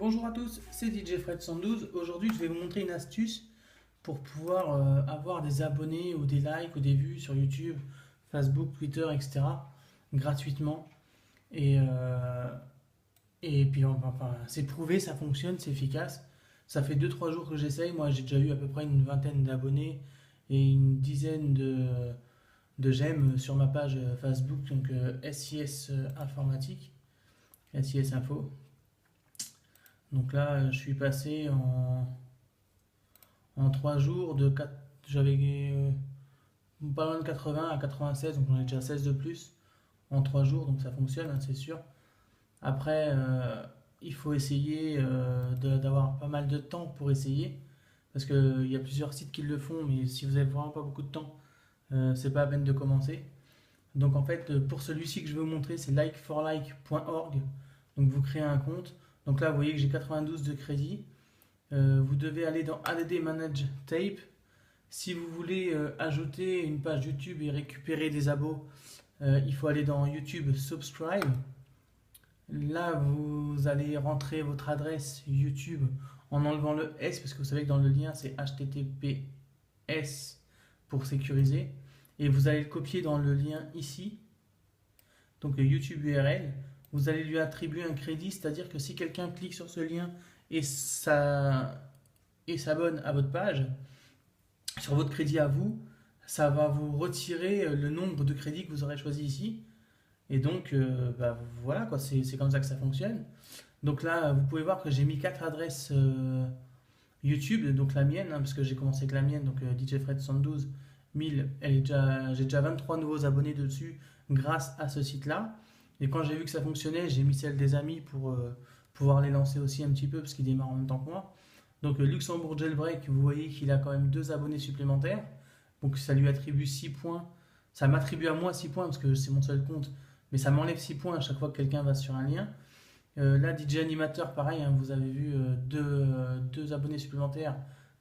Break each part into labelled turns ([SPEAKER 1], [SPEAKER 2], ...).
[SPEAKER 1] Bonjour à tous, c'est DJ Fred 112. Aujourd'hui, je vais vous montrer une astuce pour pouvoir avoir des abonnés ou des likes ou des vues sur YouTube, Facebook, Twitter, etc. gratuitement. Et, euh, et puis, c'est prouvé, ça fonctionne, c'est efficace. Ça fait 2-3 jours que j'essaye. Moi, j'ai déjà eu à peu près une vingtaine d'abonnés et une dizaine de j'aime sur ma page Facebook, donc SIS Informatique, SIS Info. Donc là, je suis passé en 3 jours de 4, j'avais pas loin de 80 à 96, donc j'en ai déjà 16 de plus en 3 jours, donc ça fonctionne, hein, c'est sûr. Après, il faut essayer d'avoir pas mal de temps pour essayer, parce qu'il y a plusieurs sites qui le font, mais si vous avez vraiment pas beaucoup de temps, c'est pas la peine de commencer. Donc en fait, pour celui-ci que je vais vous montrer, c'est likeforlike.org. Donc vous créez un compte. Donc là, vous voyez que j'ai 92 de crédit. Vous devez aller dans ADD Manage Tape. Si vous voulez ajouter une page YouTube et récupérer des abos, il faut aller dans YouTube Subscribe. Là, vous allez rentrer votre adresse YouTube en enlevant le S, parce que vous savez que dans le lien, c'est HTTPS pour sécuriser. Et vous allez le copier dans le lien ici, donc YouTube URL. Vous allez lui attribuer un crédit, c'est-à-dire que si quelqu'un clique sur ce lien et s'abonne à votre page, sur votre crédit à vous, ça va vous retirer le nombre de crédits que vous aurez choisi ici. Et donc, voilà, quoi, c'est comme ça que ça fonctionne. Donc là, vous pouvez voir que j'ai mis 4 adresses YouTube, donc la mienne, hein, parce que j'ai commencé avec la mienne, donc DJ Fred 112 1000, j'ai déjà 23 nouveaux abonnés dessus grâce à ce site-là. Et quand j'ai vu que ça fonctionnait, j'ai mis celle des amis pour pouvoir les lancer aussi un petit peu, parce qu'ils démarrent en même temps que moi. Donc Luxembourg Jailbreak, vous voyez qu'il a quand même 2 abonnés supplémentaires. Donc ça lui attribue 6 points. Ça m'attribue à moi 6 points, parce que c'est mon seul compte. Mais ça m'enlève 6 points à chaque fois que quelqu'un va sur un lien. Là, DJ Animateur, pareil, hein, vous avez vu 2 abonnés supplémentaires.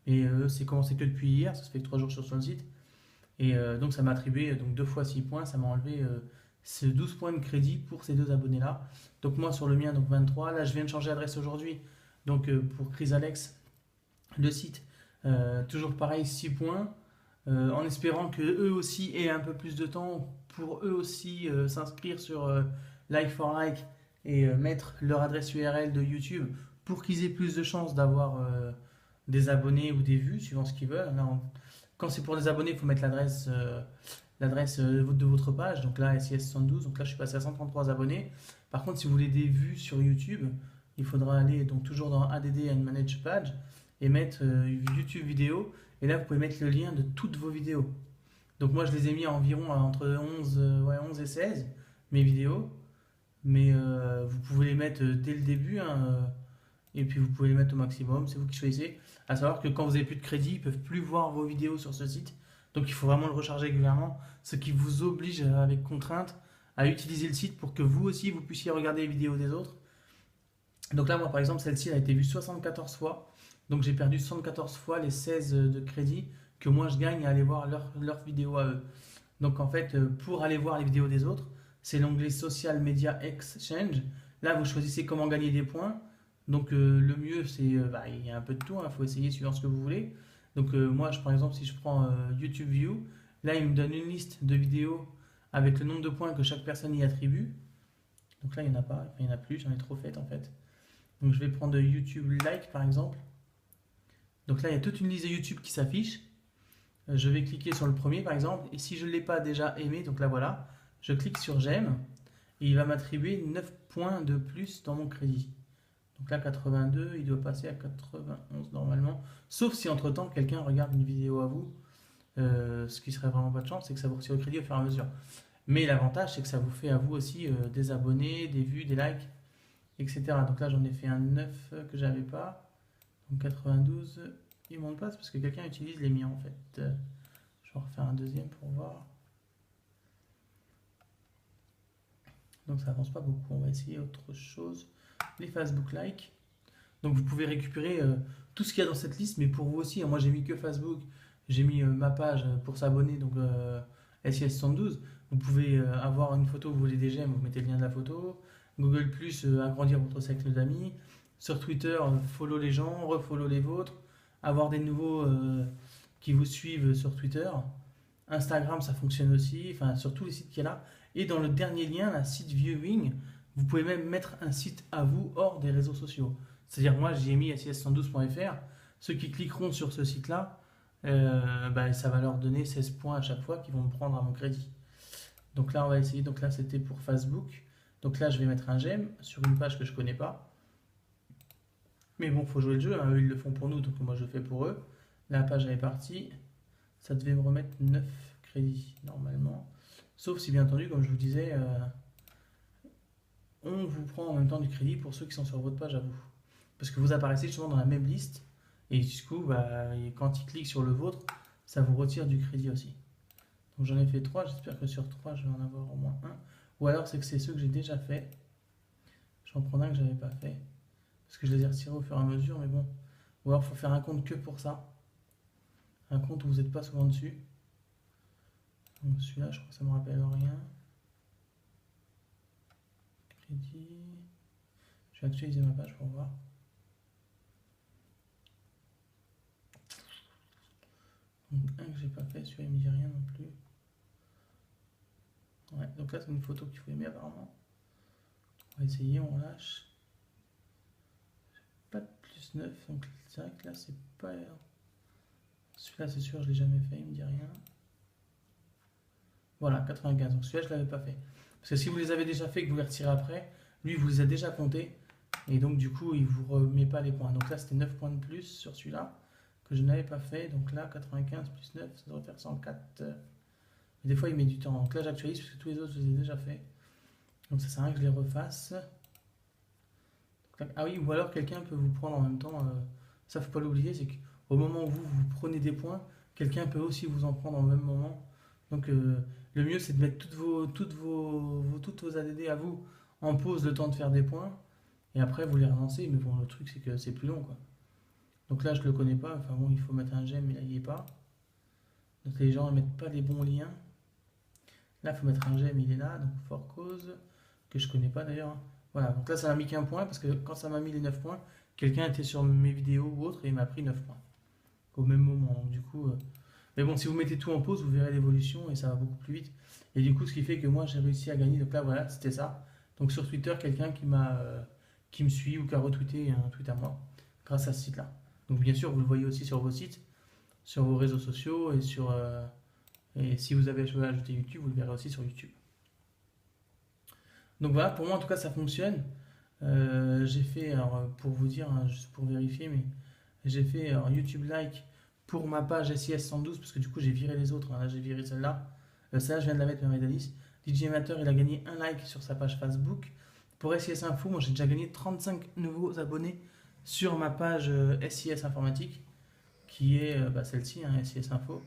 [SPEAKER 1] Et c'est commencé que depuis hier, ça fait que 3 jours sur le site. Et donc ça m'a attribué donc 2 fois 6 points, ça m'a enlevé ces 12 points de crédit pour ces 2 abonnés-là. Donc moi sur le mien, donc 23. Là, je viens de changer d'adresse aujourd'hui. Donc pour Chris Alex, le site, toujours pareil, 6 points. En espérant que eux aussi aient un peu plus de temps pour eux aussi s'inscrire sur Like for Like et mettre leur adresse URL de YouTube pour qu'ils aient plus de chances d'avoir des abonnés ou des vues, suivant ce qu'ils veulent. Là, quand c'est pour des abonnés, il faut mettre l'adresse de votre page. Donc là, SIS 112. Donc là, je suis passé à 133 abonnés. Par contre, si vous voulez des vues sur YouTube, il faudra aller donc toujours dans ADD and Manage Page et mettre YouTube vidéo. Et là, vous pouvez mettre le lien de toutes vos vidéos. Donc moi, je les ai mis à environ entre 11 et 16, mes vidéos. Mais vous pouvez les mettre dès le début, hein, et puis vous pouvez les mettre au maximum, c'est vous qui choisissez. À savoir que quand vous n'avez plus de crédit, ils ne peuvent plus voir vos vidéos sur ce site. Donc il faut vraiment le recharger régulièrement, ce qui vous oblige avec contrainte à utiliser le site pour que vous aussi vous puissiez regarder les vidéos des autres. Donc là, moi par exemple, celle-ci a été vue 74 fois. Donc j'ai perdu 74 fois les 16 de crédit que moi je gagne à aller voir leurs vidéos à eux. Donc en fait, pour aller voir les vidéos des autres, c'est l'onglet Social Media Exchange. Là, vous choisissez comment gagner des points. Donc le mieux, c'est, il y a un peu de tout, il faut essayer suivant ce que vous voulez. Donc moi, par exemple, si je prends YouTube View, là, il me donne une liste de vidéos avec le nombre de points que chaque personne y attribue. Donc là, il n'y en a pas, enfin, il n'y en a plus, j'en ai trop fait en fait. Donc je vais prendre YouTube Like par exemple. Donc là, il y a toute une liste de YouTube qui s'affiche. Je vais cliquer sur le premier par exemple, et si je ne l'ai pas déjà aimé, donc là voilà, je clique sur j'aime, et il va m'attribuer 9 points de plus dans mon crédit. Donc là 82, il doit passer à 91 normalement, sauf si entre temps quelqu'un regarde une vidéo à vous, ce qui serait vraiment pas de chance, c'est que ça vous retire le crédit au fur et à mesure. Mais l'avantage c'est que ça vous fait à vous aussi des abonnés, des vues, des likes, etc. Donc là j'en ai fait un 9 que j'avais pas, donc 92. Il ne monte pas, c'est parce que quelqu'un utilise les miens en fait. Je vais en refaire un deuxième pour voir. Donc ça avance pas beaucoup. On va essayer autre chose. Les Facebook Like. Donc vous pouvez récupérer tout ce qu'il y a dans cette liste, mais pour vous aussi. Moi j'ai mis que Facebook. J'ai mis ma page pour s'abonner, donc SIS 112. Vous pouvez avoir une photo, vous voulez des j'aime, vous mettez le lien de la photo. Google Plus, agrandir votre cercle d'amis. Sur Twitter, follow les gens, refollow les vôtres, avoir des nouveaux qui vous suivent sur Twitter. Instagram, ça fonctionne aussi, enfin sur tous les sites qu'il y a là. Et dans le dernier lien, la site viewing, vous pouvez même mettre un site à vous hors des réseaux sociaux. C'est-à-dire moi, j'y ai mis sis112.fr. Ceux qui cliqueront sur ce site-là, ça va leur donner 16 points à chaque fois qu'ils vont me prendre à mon crédit. Donc là, on va essayer. Donc là, c'était pour Facebook. Donc là, je vais mettre un j'aime sur une page que je connais pas. Mais bon, faut jouer le jeu, hein. Eux, ils le font pour nous, donc moi, je le fais pour eux. La page, elle est partie. Ça devait me remettre 9 crédits, normalement. Sauf si, bien entendu, comme je vous disais, on vous prend en même temps du crédit pour ceux qui sont sur votre page à vous. Parce que vous apparaissez justement dans la même liste. Et du coup, quand ils cliquent sur le vôtre, ça vous retire du crédit aussi. Donc j'en ai fait 3, j'espère que sur 3 je vais en avoir au moins un. Ou alors c'est que c'est ceux que j'ai déjà fait. J'en prends un que j'avais pas fait. Parce que je les ai retirés au fur et à mesure, mais bon. Ou alors il faut faire un compte que pour ça. Un compte où vous n'êtes pas souvent dessus. Donc celui-là, je crois que ça me rappelle rien. Crédit. Je vais actualiser ma page pour voir. Donc un que j'ai pas fait, celui-là il me dit rien non plus. Ouais, donc là c'est une photo qu'il faut aimer apparemment. On va essayer, on lâche. Pas de plus 9, donc c'est vrai que là c'est pas. Celui-là c'est sûr, je l'ai jamais fait, il me dit rien. Voilà, 95, donc celui-là je l'avais pas fait. Parce que si vous les avez déjà fait et que vous les retirez après, lui il vous les a déjà comptés. Et donc du coup il vous remet pas les points. Donc là c'était 9 points de plus sur celui-là que je n'avais pas fait. Donc là 95 plus 9, ça devrait faire 104. Mais des fois il met du temps. Donc là j'actualise parce que tous les autres je les ai déjà fait. Donc ça sert à rien que je les refasse. Ah oui, ou alors quelqu'un peut vous prendre en même temps. Ça faut pas l'oublier, c'est qu'au moment où vous prenez des points, quelqu'un peut aussi vous en prendre au même moment. Donc le mieux c'est de mettre toutes vos ADD à vous en pause le temps de faire des points. Et après vous les relancez. Mais bon, le truc c'est que c'est plus long quoi. Donc là je le connais pas. Enfin bon, il faut mettre un j'aime, mais là il n'y est pas. Donc les gens ne mettent pas les bons liens. Là il faut mettre un j'aime, il est là. Donc for cause, que je connais pas d'ailleurs. Voilà, donc là ça m'a mis qu'un point parce que quand ça m'a mis les 9 points, quelqu'un était sur mes vidéos ou autre et il m'a pris 9 points au même moment. Donc du coup, mais bon, si vous mettez tout en pause, vous verrez l'évolution et ça va beaucoup plus vite. Et du coup, ce qui fait que moi j'ai réussi à gagner. Donc là, voilà, c'était ça. Donc sur Twitter, quelqu'un qui me suit ou qui a retweeté un tweet à moi grâce à ce site-là. Donc bien sûr, vous le voyez aussi sur vos sites, sur vos réseaux sociaux et si vous avez ajouté YouTube, vous le verrez aussi sur YouTube. Donc voilà, pour moi en tout cas ça fonctionne. J'ai fait, alors pour vous dire, hein, juste pour vérifier, mais j'ai fait YouTube Like pour ma page SIS112 parce que du coup j'ai viré les autres. Hein. Là j'ai viré celle-là. Celle-là je viens de la mettre, ma médailliste. DJ Amateur il a gagné un like sur sa page Facebook. Pour SIS Info, moi j'ai déjà gagné 35 nouveaux abonnés sur ma page SIS Informatique qui est celle-ci, hein, SIS Info.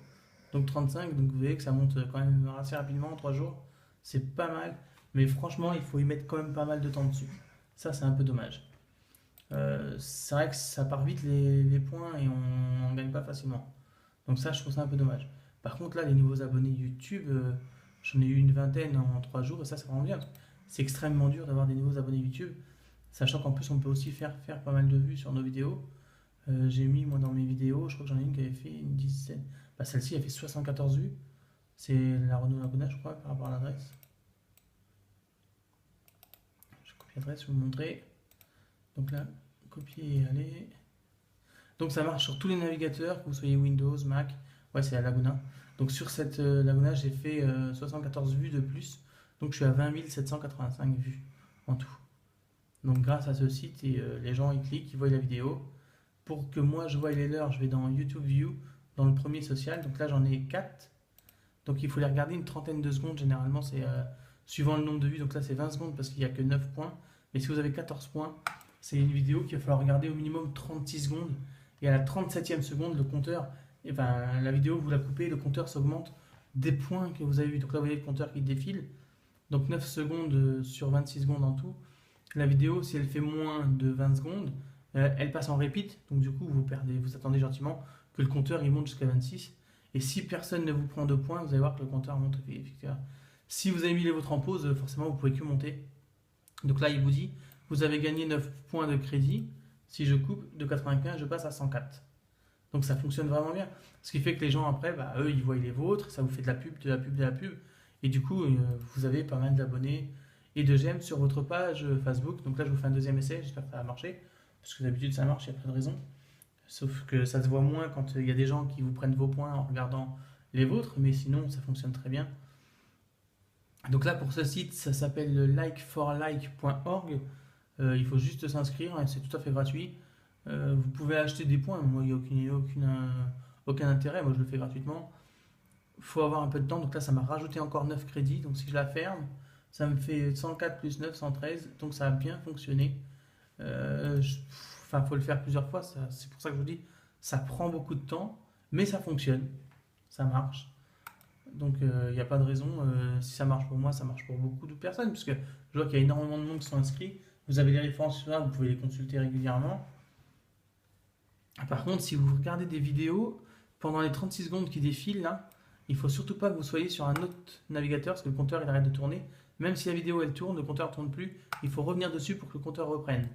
[SPEAKER 1] Donc 35, donc vous voyez que ça monte quand même assez rapidement en 3 jours. C'est pas mal. Mais franchement, il faut y mettre quand même pas mal de temps dessus. Ça, c'est un peu dommage. C'est vrai que ça part vite les points et on n'en gagne pas facilement. Donc ça, je trouve ça un peu dommage. Par contre, là, les nouveaux abonnés YouTube, j'en ai eu une vingtaine en 3 jours et ça rend bien. C'est extrêmement dur d'avoir des nouveaux abonnés YouTube. Sachant qu'en plus, on peut aussi faire pas mal de vues sur nos vidéos. J'ai mis, moi, dans mes vidéos, je crois que j'en ai une qui avait fait une dizaine. Celle-ci, elle fait 74 vues. C'est la Renault Laguna, je crois, par rapport à l'adresse. L'adresse, je vais vous montrer. Donc là, copier et aller. Donc ça marche sur tous les navigateurs, que vous soyez Windows, Mac. Ouais, c'est la Laguna. Donc sur cette Laguna, j'ai fait 74 vues de plus. Donc je suis à 20 785 vues en tout. Donc grâce à ce site, et les gens ils cliquent, ils voient la vidéo. Pour que moi je voie les leurs, je vais dans YouTube View, dans le premier social. Donc là j'en ai 4. Donc il faut les regarder une trentaine de secondes. Généralement c'est suivant le nombre de vues. Donc là c'est 20 secondes parce qu'il n'y a que 9 points. Mais si vous avez 14 points, c'est une vidéo qu'il va falloir regarder au minimum 36 secondes. Et à la 37e seconde, le compteur, la vidéo, vous la coupez, le compteur s'augmente des points que vous avez vus. Donc là, vous voyez le compteur qui défile. Donc 9 secondes sur 26 secondes en tout. La vidéo, si elle fait moins de 20 secondes, elle passe en repeat. Donc du coup, vous attendez gentiment que le compteur il monte jusqu'à 26. Et si personne ne vous prend de points, vous allez voir que le compteur monte. Si vous avez mis les vôtres en pause, forcément, vous ne pouvez que monter. Donc là, il vous dit, vous avez gagné 9 points de crédit. Si je coupe de 95, je passe à 104. Donc ça fonctionne vraiment bien. Ce qui fait que les gens après, bah, eux, ils voient les vôtres, ça vous fait de la pub, de la pub, de la pub. Et du coup, vous avez pas mal d'abonnés et de j'aime sur votre page Facebook. Donc là, je vous fais un deuxième essai, j'espère que ça va marcher. Parce que d'habitude, ça marche, il n'y a pas de raison. Sauf que ça se voit moins quand il y a des gens qui vous prennent vos points en regardant les vôtres. Mais sinon, ça fonctionne très bien. Donc là, pour ce site, ça s'appelle likeforlike.org. Il faut juste s'inscrire et c'est tout à fait gratuit. Vous pouvez acheter des points. Moi, il n'y a aucun intérêt. Moi, je le fais gratuitement. Il faut avoir un peu de temps. Donc là, ça m'a rajouté encore 9 crédits. Donc si je la ferme, ça me fait 104 plus 9, 113. Donc ça a bien fonctionné. Enfin, il faut le faire plusieurs fois. C'est pour ça que je vous dis, ça prend beaucoup de temps. Mais ça fonctionne. Ça marche. Donc il n'y a pas de raison. Si ça marche pour moi, ça marche pour beaucoup de personnes. Puisque je vois qu'il y a énormément de monde qui sont inscrits. Vous avez les références là, vous pouvez les consulter régulièrement. Par contre, si vous regardez des vidéos, pendant les 36 secondes qui défilent là, il faut surtout pas que vous soyez sur un autre navigateur parce que le compteur il arrête de tourner. Même si la vidéo elle tourne, le compteur ne tourne plus, il faut revenir dessus pour que le compteur reprenne.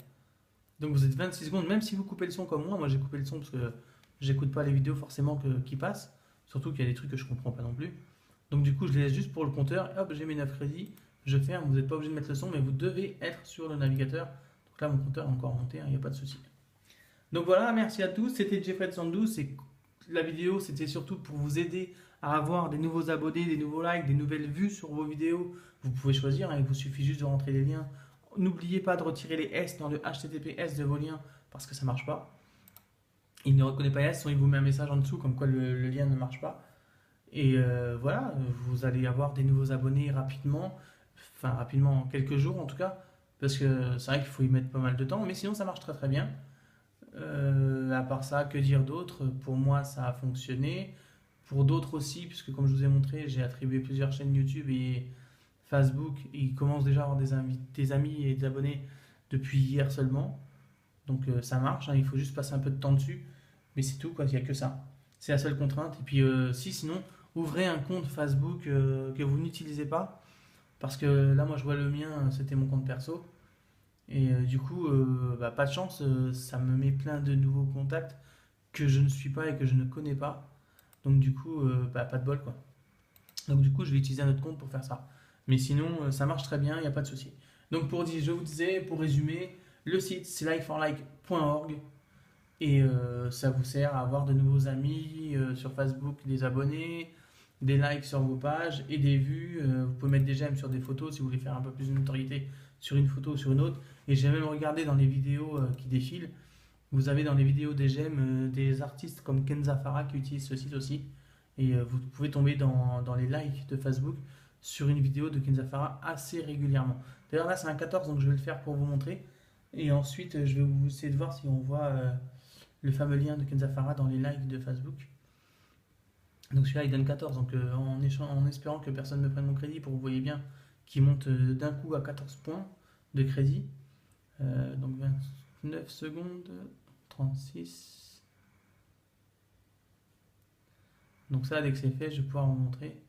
[SPEAKER 1] Donc vous êtes 26 secondes, même si vous coupez le son comme moi j'ai coupé le son parce que j'écoute pas les vidéos forcément qui passent, surtout qu'il y a des trucs que je comprends pas non plus. Donc du coup je les laisse juste pour le compteur, hop j'ai mes 9 crédits, je ferme, vous n'êtes pas obligé de mettre le son mais vous devez être sur le navigateur. Donc là mon compteur est encore monté, il n'y a pas de souci. Donc voilà, merci à tous, c'était Jeffrey de 112, et la vidéo c'était surtout pour vous aider à avoir des nouveaux abonnés, des nouveaux likes, des nouvelles vues sur vos vidéos. Vous pouvez choisir, il vous suffit juste de rentrer les liens. N'oubliez pas de retirer les S dans le HTTPS de vos liens parce que ça ne marche pas. Il ne reconnaît pas S, soit il vous met un message en dessous comme quoi le lien ne marche pas. Et voilà, vous allez avoir des nouveaux abonnés rapidement, enfin rapidement en quelques jours en tout cas, parce que c'est vrai qu'il faut y mettre pas mal de temps, mais sinon ça marche très très bien. À part ça, que dire d'autre? Pour moi, ça a fonctionné. Pour d'autres aussi, puisque comme je vous ai montré, j'ai attribué plusieurs chaînes YouTube et Facebook. Et ils commencent déjà à avoir des amis et des abonnés depuis hier seulement. Donc ça marche, hein, il faut juste passer un peu de temps dessus. Mais c'est tout, quoi, il n'y a que ça. C'est la seule contrainte. Et puis sinon, ouvrez un compte Facebook que vous n'utilisez pas. Parce que là, moi, je vois le mien, c'était mon compte perso. Et du coup, pas de chance, ça me met plein de nouveaux contacts que je ne suis pas et que je ne connais pas. Donc du coup, pas de bol quoi. Donc du coup, je vais utiliser un autre compte pour faire ça. Mais sinon, ça marche très bien, il n'y a pas de souci. Donc je vous disais, pour résumer, le site c'est likeforlike.org et ça vous sert à avoir de nouveaux amis sur Facebook, des abonnés, des likes sur vos pages et des vues. Vous pouvez mettre des j'aime sur des photos si vous voulez faire un peu plus de notoriété sur une photo ou sur une autre. Et j'ai même regardé dans les vidéos qui défilent, vous avez dans les vidéos des j'aime des artistes comme Kenza Farah qui utilisent ce site aussi. Et vous pouvez tomber dans les likes de Facebook sur une vidéo de Kenza Farah assez régulièrement. D'ailleurs là c'est un 14 donc je vais le faire pour vous montrer. Et ensuite je vais vous essayer de voir si on voit le fameux lien de Kenza Farah dans les likes de Facebook. Donc celui-là il donne 14, donc en espérant que personne ne prenne mon crédit pour que vous voyez bien qu'il monte d'un coup à 14 points de crédit. Donc 29 secondes, 36. Donc ça dès que c'est fait je vais pouvoir vous montrer.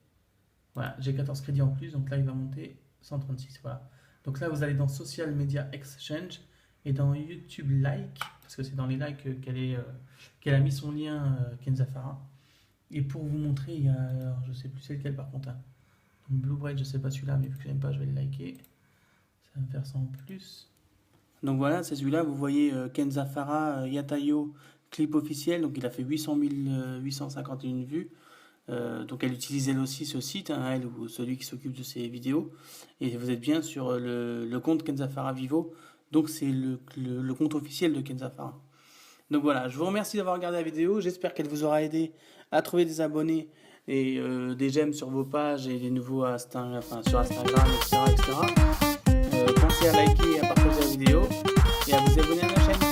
[SPEAKER 1] Voilà, j'ai 14 crédits en plus, donc là il va monter 136. Voilà. Donc là vous allez dans Social Media Exchange et dans YouTube Like, parce que c'est dans les likes qu'elle a mis son lien Kenza Farah. Et pour vous montrer, il y a, alors, je sais plus c'est lequel par contre. Hein. Donc Blue Bright, je sais pas celui-là, mais vu que j'aime pas, je vais le liker. Ça va me faire ça en plus. Donc voilà, c'est celui-là. Vous voyez Kenza Farah Yatayo clip officiel. Donc il a fait 800 851 vues. Donc elle utilise elle aussi ce site, hein, elle ou celui qui s'occupe de ses vidéos. Et vous êtes bien sur le compte Kenza Farah Vivo. Donc c'est le compte officiel de Kenza Farah. Donc voilà, je vous remercie d'avoir regardé la vidéo. J'espère qu'elle vous aura aidé à trouver des abonnés et des j'aime sur vos pages et des nouveaux sur Instagram, etc. Pensez à liker et à partager la vidéo et à vous abonner à ma chaîne.